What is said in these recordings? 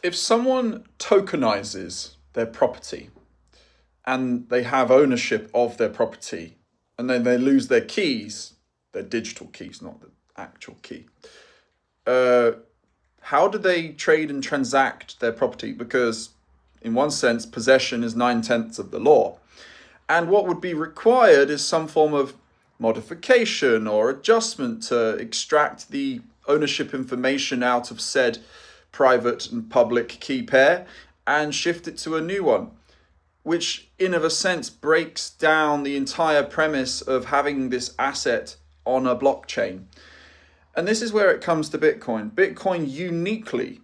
If someone tokenizes their property and they have ownership of their property and then they lose their keys, their digital keys, not the actual key, how do they trade and transact their property? Because in one sense, possession is 9/10 of the law. And what would be required is some form of modification or adjustment to extract the ownership information out of said private and public key pair and shift it to a new one, which in of a sense breaks down the entire premise of having this asset on a blockchain. And this is where it comes to Bitcoin. Bitcoin uniquely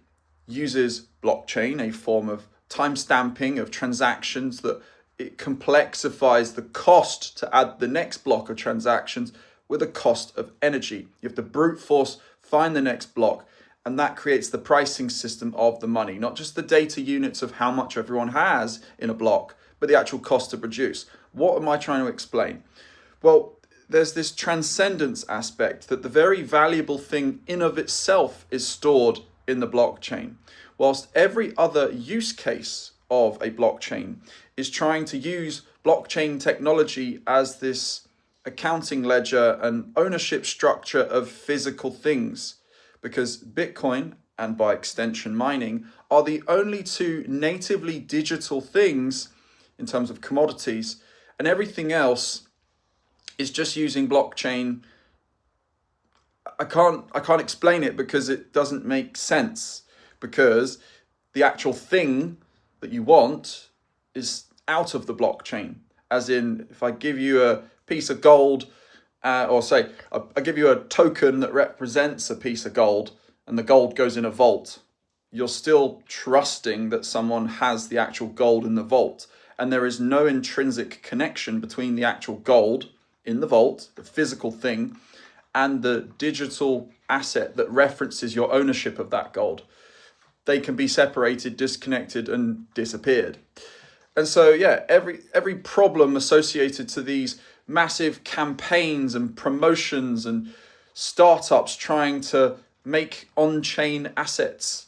uses blockchain, a form of timestamping of transactions that it complexifies the cost to add the next block of transactions with a cost of energy. You have to brute force find the next block, and that creates the pricing system of the money, not just the data units of how much everyone has in a block, but the actual cost to produce. What am I trying to explain? Well, there's this transcendence aspect that the very valuable thing in of itself is stored in the blockchain, whilst every other use case of a blockchain is trying to use blockchain technology as this accounting ledger and ownership structure of physical things, because Bitcoin and by extension mining are the only two natively digital things in terms of commodities, and everything else is just using blockchain. I can't explain it because it doesn't make sense, because the actual thing that you want is out of the blockchain. As in, if I give you a piece of gold, or say I give you a token that represents a piece of gold, and the gold goes in a vault, you're still trusting that someone has the actual gold in the vault, and there is no intrinsic connection between the actual gold in the vault, the physical thing, and the digital asset that references your ownership of that gold. They can be separated, disconnected, and disappeared. And so, yeah, every problem associated to these massive campaigns and promotions and startups trying to make on-chain assets,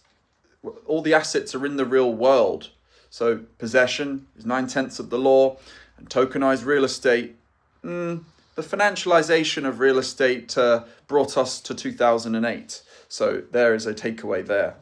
all the assets are in the real world. So possession is 9/10 of the law, and tokenized real estate, the financialization of real estate brought us to 2008. So there is a takeaway there.